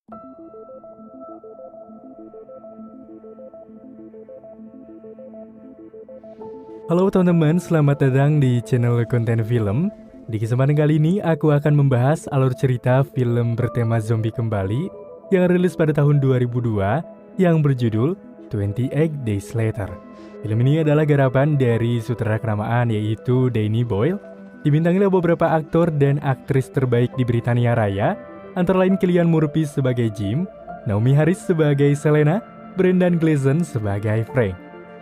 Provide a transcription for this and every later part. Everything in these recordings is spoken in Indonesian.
Halo teman-teman, selamat datang di channel konten film. Di kesempatan kali ini aku akan membahas alur cerita film bertema zombie kembali yang rilis pada tahun 2002 yang berjudul 28 Days Later. Film ini adalah garapan dari sutradara kenamaan yaitu Danny Boyle. Dibintangi oleh beberapa aktor dan aktris terbaik di Britania Raya, antara lain Cillian Murphy sebagai Jim, Naomi Harris sebagai Selena, Brendan Gleeson sebagai Frank.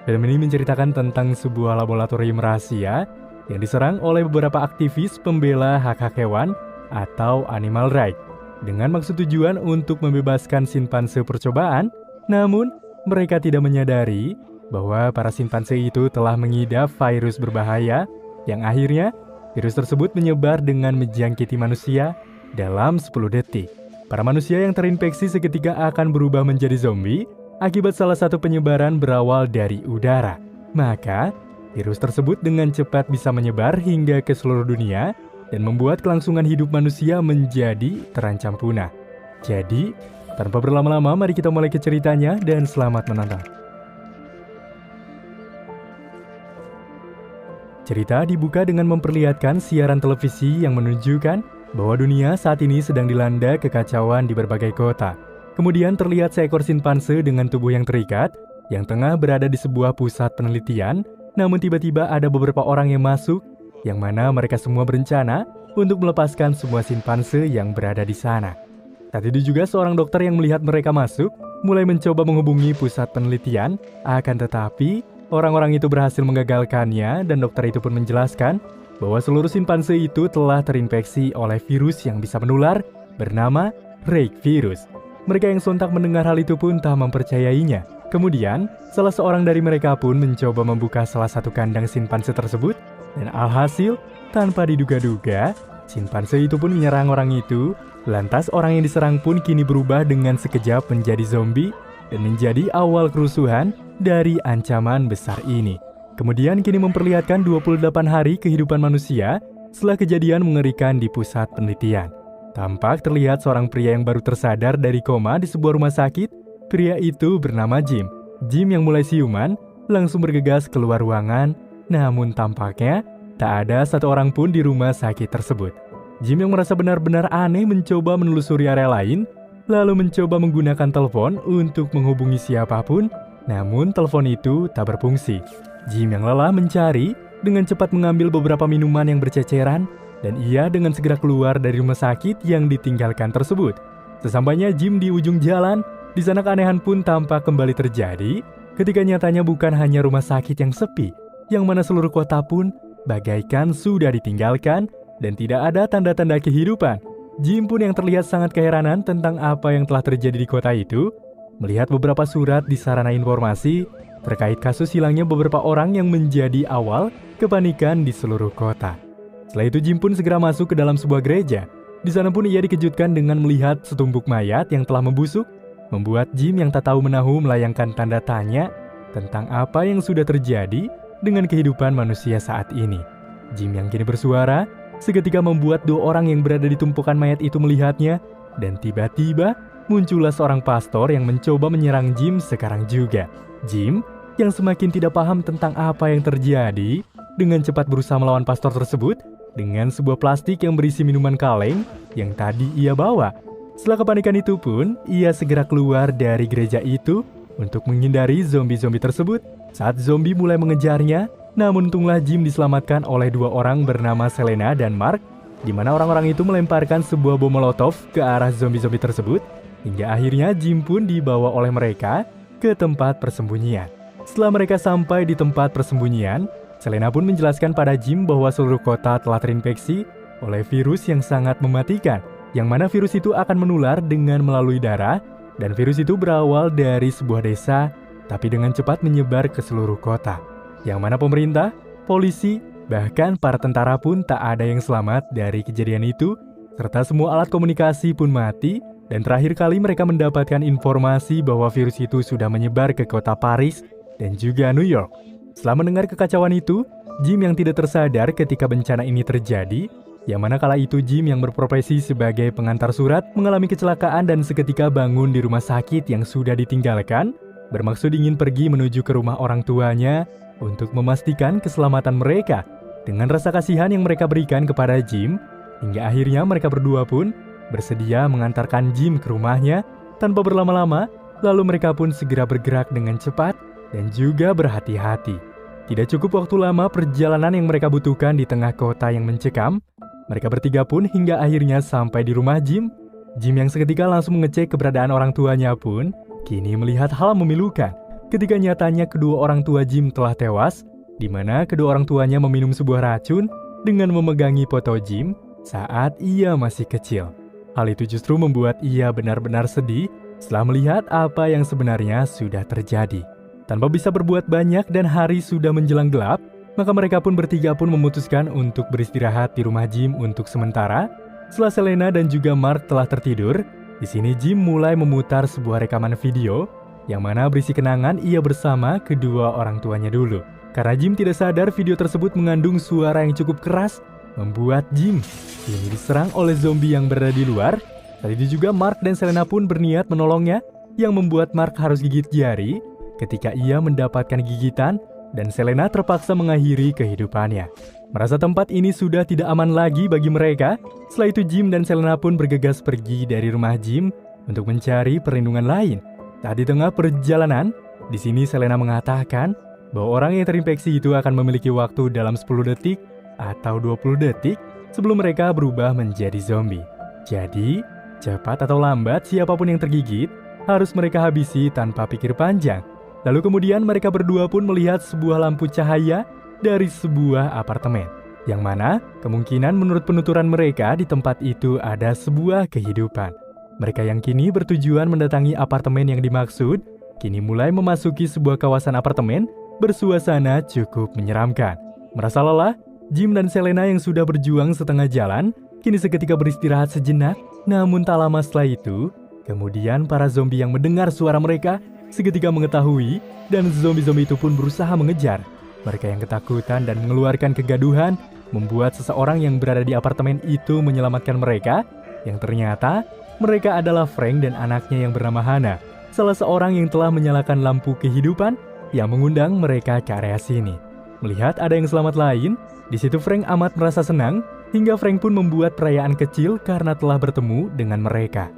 Film ini menceritakan tentang sebuah laboratorium rahasia yang diserang oleh beberapa aktivis pembela hak-hak hewan atau animal rights dengan maksud tujuan untuk membebaskan simpanse percobaan. Namun, mereka tidak menyadari bahwa para simpanse itu telah mengidap virus berbahaya yang akhirnya virus tersebut menyebar dengan menjangkiti manusia dalam 10 detik. Para manusia yang terinfeksi seketika akan berubah menjadi zombie akibat salah satu penyebaran berawal dari udara. Maka, virus tersebut dengan cepat bisa menyebar hingga ke seluruh dunia dan membuat kelangsungan hidup manusia menjadi terancam punah. Jadi, tanpa berlama-lama, mari kita mulai ke ceritanya dan selamat menonton. Cerita dibuka dengan memperlihatkan siaran televisi yang menunjukkan bahwa dunia saat ini sedang dilanda kekacauan di berbagai kota. Kemudian terlihat seekor simpanse dengan tubuh yang terikat, yang tengah berada di sebuah pusat penelitian, namun tiba-tiba ada beberapa orang yang masuk, yang mana mereka semua berencana untuk melepaskan semua simpanse yang berada di sana. Saat itu juga seorang dokter yang melihat mereka masuk, mulai mencoba menghubungi pusat penelitian, akan tetapi orang-orang itu berhasil menggagalkannya dan dokter itu pun menjelaskan bahwa seluruh simpanse itu telah terinfeksi oleh virus yang bisa menular bernama Reik virus. Mereka yang sontak mendengar hal itu pun tak mempercayainya. Kemudian, salah seorang dari mereka pun mencoba membuka salah satu kandang simpanse tersebut, dan alhasil, tanpa diduga-duga, simpanse itu pun menyerang orang itu. Lantas orang yang diserang pun kini berubah dengan sekejap menjadi zombie, dan menjadi awal kerusuhan dari ancaman besar ini. Kemudian kini memperlihatkan 28 hari kehidupan manusia setelah kejadian mengerikan di pusat penelitian. Tampak terlihat seorang pria yang baru tersadar dari koma di sebuah rumah sakit. Pria itu bernama Jim. Jim yang mulai siuman langsung bergegas keluar ruangan, namun tampaknya tak ada satu orang pun di rumah sakit tersebut. Jim yang merasa benar-benar aneh mencoba menelusuri area lain, lalu mencoba menggunakan telepon untuk menghubungi siapapun, namun telepon itu tak berfungsi. Jim yang lelah mencari, dengan cepat mengambil beberapa minuman yang berceceran, dan ia dengan segera keluar dari rumah sakit yang ditinggalkan tersebut. Sesampainya Jim di ujung jalan, di sana keanehan pun tampak kembali terjadi ketika nyatanya bukan hanya rumah sakit yang sepi, yang mana seluruh kota pun bagaikan sudah ditinggalkan dan tidak ada tanda-tanda kehidupan. Jim pun yang terlihat sangat keheranan tentang apa yang telah terjadi di kota itu, melihat beberapa surat di sarana informasi terkait kasus hilangnya beberapa orang yang menjadi awal kepanikan di seluruh kota. Setelah itu Jim pun segera masuk ke dalam sebuah gereja. Di sana pun ia dikejutkan dengan melihat setumpuk mayat yang telah membusuk, membuat Jim yang tak tahu menahu melayangkan tanda tanya tentang apa yang sudah terjadi dengan kehidupan manusia saat ini. Jim yang kini bersuara, seketika membuat dua orang yang berada di tumpukan mayat itu melihatnya, dan tiba-tiba muncullah seorang pastor yang mencoba menyerang Jim sekarang juga. Jim yang semakin tidak paham tentang apa yang terjadi, dengan cepat berusaha melawan pastor tersebut dengan sebuah plastik yang berisi minuman kaleng yang tadi ia bawa. Setelah kepanikan itu pun, ia segera keluar dari gereja itu untuk menghindari zombie-zombie tersebut. Saat zombie mulai mengejarnya, namun untunglah Jim diselamatkan oleh dua orang bernama Selena dan Mark, di mana orang-orang itu melemparkan sebuah bom molotov ke arah zombie-zombie tersebut, hingga akhirnya Jim pun dibawa oleh mereka ke tempat persembunyian. Setelah mereka sampai di tempat persembunyian, Selena pun menjelaskan pada Jim bahwa seluruh kota telah terinfeksi oleh virus yang sangat mematikan, yang mana virus itu akan menular dengan melalui darah, dan virus itu berawal dari sebuah desa, tapi dengan cepat menyebar ke seluruh kota. Yang mana pemerintah, polisi, bahkan para tentara pun tak ada yang selamat dari kejadian itu, serta semua alat komunikasi pun mati, dan terakhir kali mereka mendapatkan informasi bahwa virus itu sudah menyebar ke kota Paris dan juga New York. Setelah mendengar kekacauan itu, Jim yang tidak tersadar ketika bencana ini terjadi, yang mana kala itu Jim yang berprofesi sebagai pengantar surat mengalami kecelakaan dan seketika bangun di rumah sakit yang sudah ditinggalkan, bermaksud ingin pergi menuju ke rumah orang tuanya untuk memastikan keselamatan mereka. Dengan rasa kasihan yang mereka berikan kepada Jim, hingga akhirnya mereka berdua pun bersedia mengantarkan Jim ke rumahnya tanpa berlama-lama, lalu mereka pun segera bergerak dengan cepat dan juga berhati-hati. Tidak cukup waktu lama perjalanan yang mereka butuhkan di tengah kota yang mencekam, mereka bertiga pun hingga akhirnya sampai di rumah Jim. Jim yang seketika langsung mengecek keberadaan orang tuanya pun kini melihat hal memilukan ketika nyatanya kedua orang tua Jim telah tewas, di mana kedua orang tuanya meminum sebuah racun dengan memegangi foto Jim saat ia masih kecil. Hal itu justru membuat ia benar-benar sedih setelah melihat apa yang sebenarnya sudah terjadi. Tanpa bisa berbuat banyak dan hari sudah menjelang gelap, maka mereka pun bertiga pun memutuskan untuk beristirahat di rumah Jim untuk sementara. Setelah Selena dan juga Mark telah tertidur, di sini Jim mulai memutar sebuah rekaman video yang mana berisi kenangan ia bersama kedua orang tuanya dulu. Karena Jim tidak sadar video tersebut mengandung suara yang cukup keras, membuat Jim kini diserang oleh zombie yang berada di luar. Saat itu juga Mark dan Selena pun berniat menolongnya, yang membuat Mark harus gigit jari ketika ia mendapatkan gigitan dan Selena terpaksa mengakhiri kehidupannya. Merasa tempat ini sudah tidak aman lagi bagi mereka, setelah itu Jim dan Selena pun bergegas pergi dari rumah Jim untuk mencari perlindungan lain. Saat di tengah perjalanan, di sini Selena mengatakan bahwa orang yang terinfeksi itu akan memiliki waktu dalam 10 detik atau 20 detik sebelum mereka berubah menjadi zombie. Jadi, cepat atau lambat siapapun yang tergigit harus mereka habisi tanpa pikir panjang. Lalu kemudian mereka berdua pun melihat sebuah lampu cahaya dari sebuah apartemen, yang mana kemungkinan menurut penuturan mereka di tempat itu ada sebuah kehidupan. Mereka yang kini bertujuan mendatangi apartemen yang dimaksud, kini mulai memasuki sebuah kawasan apartemen bersuasana cukup menyeramkan. Merasa lelah, Jim dan Selena yang sudah berjuang setengah jalan, kini seketika beristirahat sejenak. Namun tak lama setelah itu, kemudian para zombie yang mendengar suara mereka seketika mengetahui dan zombie-zombie itu pun berusaha mengejar. Mereka yang ketakutan dan mengeluarkan kegaduhan membuat seseorang yang berada di apartemen itu menyelamatkan mereka, yang ternyata mereka adalah Frank dan anaknya yang bernama Hannah, salah seorang yang telah menyalakan lampu kehidupan yang mengundang mereka ke area sini. Melihat ada yang selamat lain, di situ Frank amat merasa senang hingga Frank pun membuat perayaan kecil karena telah bertemu dengan mereka.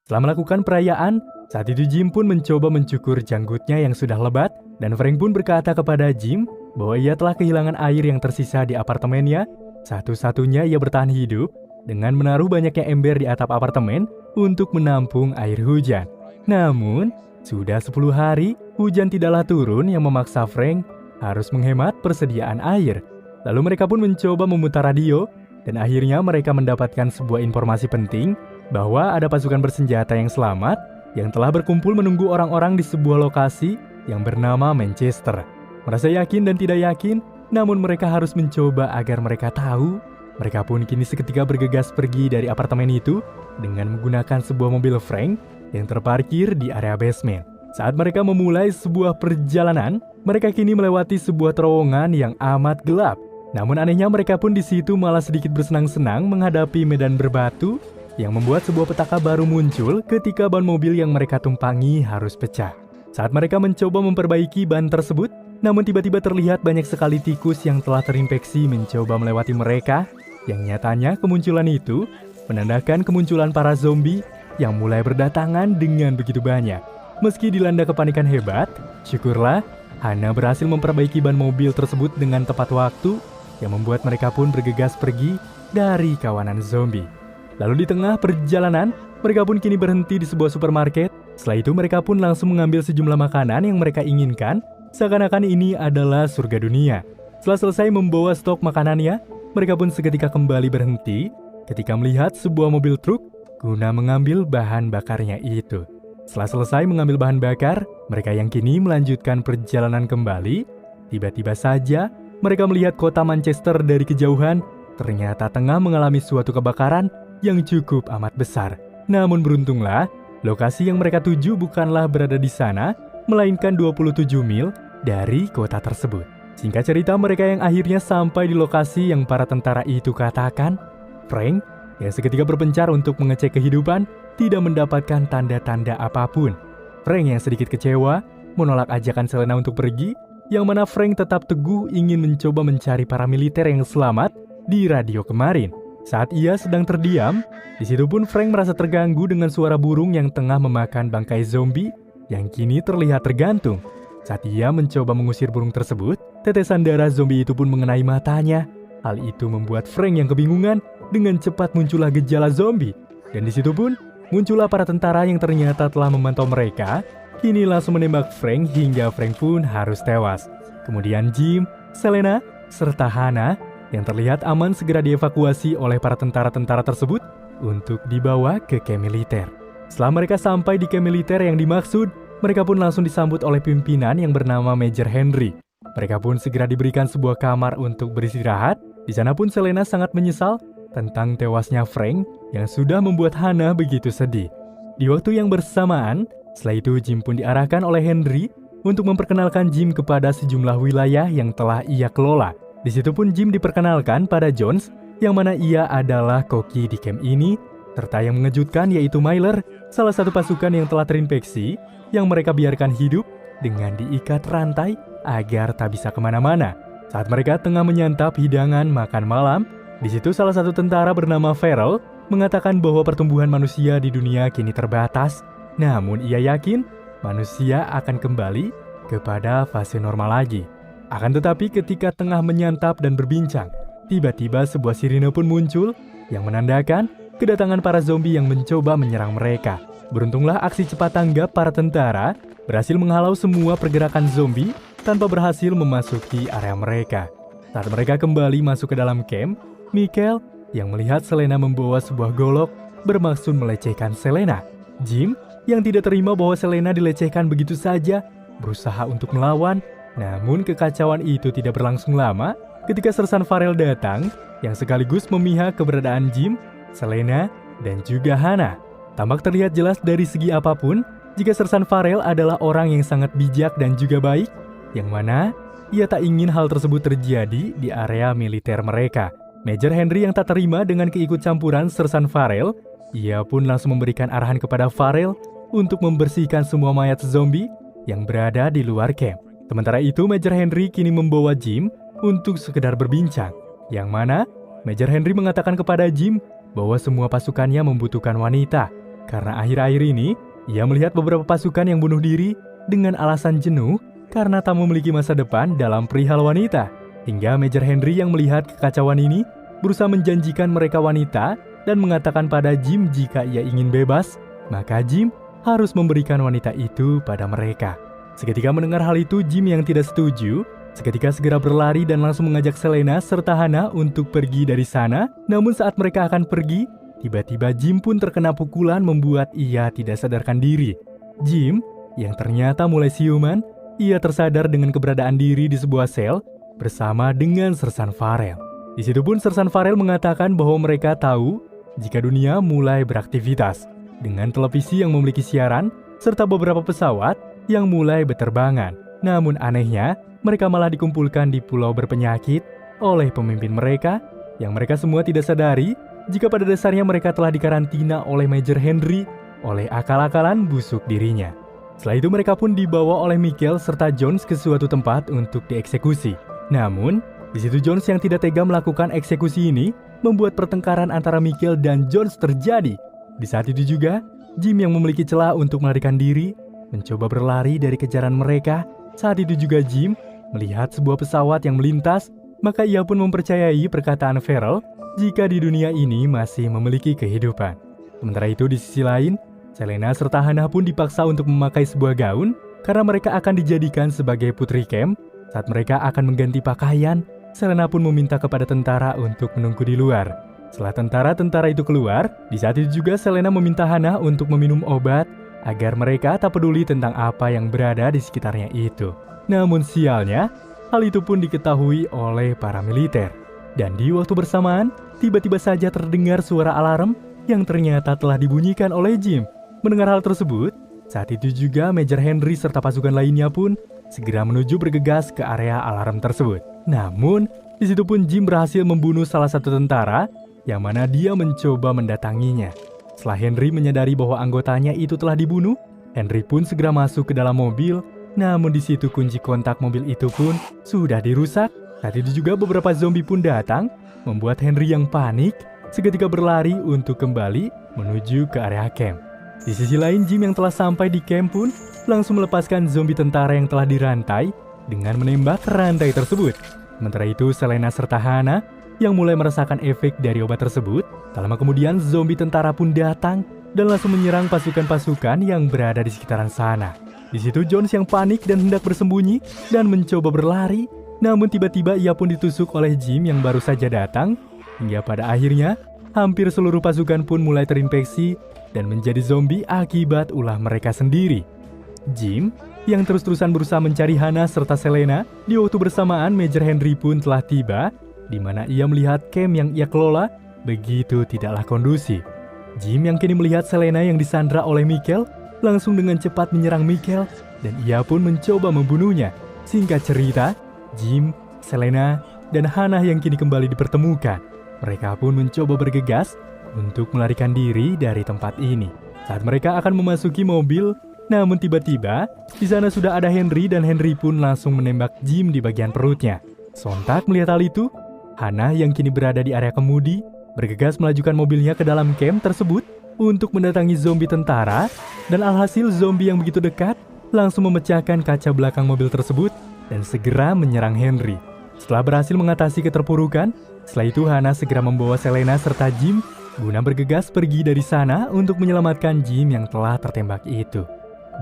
Setelah melakukan perayaan, saat itu Jim pun mencoba mencukur janggutnya yang sudah lebat dan Frank pun berkata kepada Jim bahwa ia telah kehilangan air yang tersisa di apartemennya. Satu-satunya ia bertahan hidup dengan menaruh banyaknya ember di atap apartemen untuk menampung air hujan. Namun, sudah 10 hari hujan tidaklah turun yang memaksa Frank harus menghemat persediaan air. Lalu mereka pun mencoba memutar radio dan akhirnya mereka mendapatkan sebuah informasi penting bahwa ada pasukan bersenjata yang selamat yang telah berkumpul menunggu orang-orang di sebuah lokasi yang bernama Manchester. Merasa yakin dan tidak yakin, namun mereka harus mencoba agar mereka tahu. Mereka pun kini seketika bergegas pergi dari apartemen itu dengan menggunakan sebuah mobil Frank yang terparkir di area basement. Saat mereka memulai sebuah perjalanan, mereka kini melewati sebuah terowongan yang amat gelap. Namun anehnya mereka pun di situ malah sedikit bersenang-senang menghadapi medan berbatu yang membuat sebuah petaka baru muncul ketika ban mobil yang mereka tumpangi harus pecah. Saat mereka mencoba memperbaiki ban tersebut, namun tiba-tiba terlihat banyak sekali tikus yang telah terinfeksi mencoba melewati mereka, yang nyatanya kemunculan itu menandakan kemunculan para zombie yang mulai berdatangan dengan begitu banyak. Meski dilanda kepanikan hebat, syukurlah Hannah berhasil memperbaiki ban mobil tersebut dengan tepat waktu, yang membuat mereka pun bergegas pergi dari kawanan zombie. Lalu di tengah perjalanan, mereka pun kini berhenti di sebuah supermarket. Setelah itu mereka pun langsung mengambil sejumlah makanan yang mereka inginkan, seakan-akan ini adalah surga dunia. Setelah selesai membawa stok makanannya, mereka pun seketika kembali berhenti ketika melihat sebuah mobil truk guna mengambil bahan bakarnya itu. Setelah selesai mengambil bahan bakar, mereka yang kini melanjutkan perjalanan kembali. Tiba-tiba saja, mereka melihat kota Manchester dari kejauhan, ternyata tengah mengalami suatu kebakaran yang cukup amat besar. Namun beruntunglah, lokasi yang mereka tuju bukanlah berada di sana, melainkan 27 mil dari kota tersebut. Singkat cerita, mereka yang akhirnya sampai di lokasi yang para tentara itu katakan Frank, yang seketika berpencar untuk mengecek kehidupan, tidak mendapatkan tanda-tanda apapun. Frank yang sedikit kecewa, menolak ajakan Selena untuk pergi, yang mana Frank tetap teguh ingin mencoba mencari para militer yang selamat di radio kemarin. Saat ia sedang terdiam, di situ pun Frank merasa terganggu dengan suara burung yang tengah memakan bangkai zombie yang kini terlihat tergantung. Saat ia mencoba mengusir burung tersebut, tetesan darah zombie itu pun mengenai matanya. Hal itu membuat Frank yang kebingungan. Dengan cepat muncullah gejala zombie. Dan di situ pun muncullah para tentara yang ternyata telah memantau mereka. Kini langsung menembak Frank hingga Frank pun harus tewas. Kemudian Jim, Selena, serta Hannah yang terlihat aman segera dievakuasi oleh para tentara-tentara tersebut untuk dibawa ke camp militer. Setelah mereka sampai di camp militer yang dimaksud, mereka pun langsung disambut oleh pimpinan yang bernama Major Henry. Mereka pun segera diberikan sebuah kamar untuk beristirahat. Di sana pun Selena sangat menyesal tentang tewasnya Frank yang sudah membuat Hannah begitu sedih. Di waktu yang bersamaan, setelah itu Jim pun diarahkan oleh Henry untuk memperkenalkan Jim kepada sejumlah wilayah yang telah ia kelola. Di situ pun Jim diperkenalkan pada Jones, yang mana ia adalah koki di camp ini, serta yang mengejutkan yaitu Myler, salah satu pasukan yang telah terinfeksi, yang mereka biarkan hidup dengan diikat rantai agar tak bisa kemana-mana. Saat mereka tengah menyantap hidangan makan malam, di situ salah satu tentara bernama Farrell mengatakan bahwa pertumbuhan manusia di dunia kini terbatas, namun ia yakin manusia akan kembali kepada fase normal lagi. Akan tetapi ketika tengah menyantap dan berbincang, tiba-tiba sebuah sirine pun muncul yang menandakan kedatangan para zombie yang mencoba menyerang mereka. Beruntunglah aksi cepat tanggap para tentara berhasil menghalau semua pergerakan zombie tanpa berhasil memasuki area mereka. Saat mereka kembali masuk ke dalam camp, Michael yang melihat Selena membawa sebuah golok bermaksud melecehkan Selena. Jim yang tidak terima bahwa Selena dilecehkan begitu saja berusaha untuk melawan, namun kekacauan itu tidak berlangsung lama ketika Sersan Farrell datang yang sekaligus memihak keberadaan Jim, Selena, dan juga Hannah. Tampak terlihat jelas dari segi apapun jika Sersan Farrell adalah orang yang sangat bijak dan juga baik, yang mana ia tak ingin hal tersebut terjadi di area militer mereka. Major Henry yang tak terima dengan keikutcampuran Sersan Farrell, ia pun langsung memberikan arahan kepada Farrell untuk membersihkan semua mayat zombie yang berada di luar camp. Sementara itu Major Henry kini membawa Jim untuk sekedar berbincang, yang mana Major Henry mengatakan kepada Jim bahwa semua pasukannya membutuhkan wanita, karena akhir-akhir ini ia melihat beberapa pasukan yang bunuh diri dengan alasan jenuh karena tak memiliki masa depan dalam perihal wanita. Hingga Major Henry yang melihat kekacauan ini berusaha menjanjikan mereka wanita dan mengatakan pada Jim jika ia ingin bebas, maka Jim harus memberikan wanita itu pada mereka. Seketika mendengar hal itu, Jim yang tidak setuju, seketika segera berlari dan langsung mengajak Selena serta Hannah untuk pergi dari sana. Namun saat mereka akan pergi, tiba-tiba Jim pun terkena pukulan membuat ia tidak sadarkan diri. Jim, yang ternyata mulai siuman, ia tersadar dengan keberadaan diri di sebuah sel bersama dengan Sersan Farrell. Di situ pun Sersan Farrell mengatakan bahwa mereka tahu jika dunia mulai beraktivitas dengan televisi yang memiliki siaran serta beberapa pesawat yang mulai berterbangan. Namun anehnya, mereka malah dikumpulkan di pulau berpenyakit oleh pemimpin mereka yang mereka semua tidak sadari jika pada dasarnya mereka telah dikarantina oleh Major Henry oleh akal-akalan busuk dirinya. Setelah itu mereka pun dibawa oleh Michael serta Jones ke suatu tempat untuk dieksekusi. Namun, di situ Jones yang tidak tega melakukan eksekusi ini membuat pertengkaran antara Michael dan Jones terjadi. Di saat itu juga, Jim yang memiliki celah untuk melarikan diri mencoba berlari dari kejaran mereka. Saat itu juga Jim melihat sebuah pesawat yang melintas, maka ia pun mempercayai perkataan Farrell jika di dunia ini masih memiliki kehidupan. Sementara itu di sisi lain, Selena serta Hannah pun dipaksa untuk memakai sebuah gaun karena mereka akan dijadikan sebagai putri camp. Saat mereka akan mengganti pakaian, Selena pun meminta kepada tentara untuk menunggu di luar. Setelah tentara-tentara itu keluar, di saat itu juga Selena meminta Hannah untuk meminum obat agar mereka tak peduli tentang apa yang berada di sekitarnya itu. Namun sialnya, hal itu pun diketahui oleh para militer. Dan di waktu bersamaan, tiba-tiba saja terdengar suara alarm yang ternyata telah dibunyikan oleh Jim. Mendengar hal tersebut, saat itu juga Major Henry serta pasukan lainnya pun segera menuju bergegas ke area alarm tersebut. Namun, di situ pun Jim berhasil membunuh salah satu tentara yang mana dia mencoba mendatanginya. Setelah Henry menyadari bahwa anggotanya itu telah dibunuh, Henry pun segera masuk ke dalam mobil. Namun di situ kunci kontak mobil itu pun sudah dirusak. Saat itu juga beberapa zombie pun datang, membuat Henry yang panik seketika berlari untuk kembali menuju ke area camp. Di sisi lain, Jim yang telah sampai di camp pun langsung melepaskan zombie tentara yang telah dirantai dengan menembak rantai tersebut. Sementara itu, Selena serta Hannah yang mulai merasakan efek dari obat tersebut. Tak lama kemudian, zombie tentara pun datang dan langsung menyerang pasukan-pasukan yang berada di sekitaran sana. Di situ Jones yang panik dan hendak bersembunyi dan mencoba berlari, namun tiba-tiba ia pun ditusuk oleh Jim yang baru saja datang, hingga pada akhirnya hampir seluruh pasukan pun mulai terinfeksi dan menjadi zombie akibat ulah mereka sendiri. Jim yang terus-terusan berusaha mencari Hannah serta Selena, di waktu bersamaan Major Henry pun telah tiba, di mana ia melihat camp yang ia kelola begitu tidaklah kondusif. Jim yang kini melihat Selena yang disandra oleh Michael, langsung dengan cepat menyerang Michael dan ia pun mencoba membunuhnya. Singkat cerita, Jim, Selena, dan Hannah yang kini kembali dipertemukan. Mereka pun mencoba bergegas untuk melarikan diri dari tempat ini. Saat mereka akan memasuki mobil, namun tiba-tiba di sana sudah ada Henry dan Henry pun langsung menembak Jim di bagian perutnya. Sontak melihat hal itu, Hannah yang kini berada di area kemudi bergegas melajukan mobilnya ke dalam camp tersebut untuk mendatangi zombie tentara, dan alhasil zombie yang begitu dekat langsung memecahkan kaca belakang mobil tersebut dan segera menyerang Henry. Setelah berhasil mengatasi keterpurukan, setelah itu Hannah segera membawa Selena serta Jim guna bergegas pergi dari sana untuk menyelamatkan Jim yang telah tertembak itu.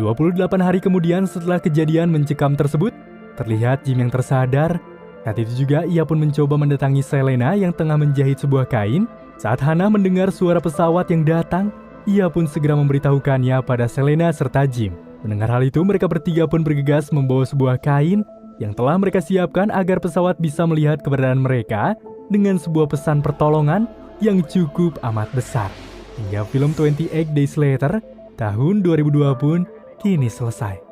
28 hari kemudian setelah kejadian mencekam tersebut, terlihat Jim yang tersadar. Saat itu juga ia pun mencoba mendatangi Selena yang tengah menjahit sebuah kain. Saat Hannah mendengar suara pesawat yang datang, ia pun segera memberitahukannya pada Selena serta Jim. Mendengar hal itu, mereka bertiga pun bergegas membawa sebuah kain yang telah mereka siapkan agar pesawat bisa melihat keberadaan mereka dengan sebuah pesan pertolongan yang cukup amat besar. Hingga film 28 Days Later tahun 2002 pun kini selesai.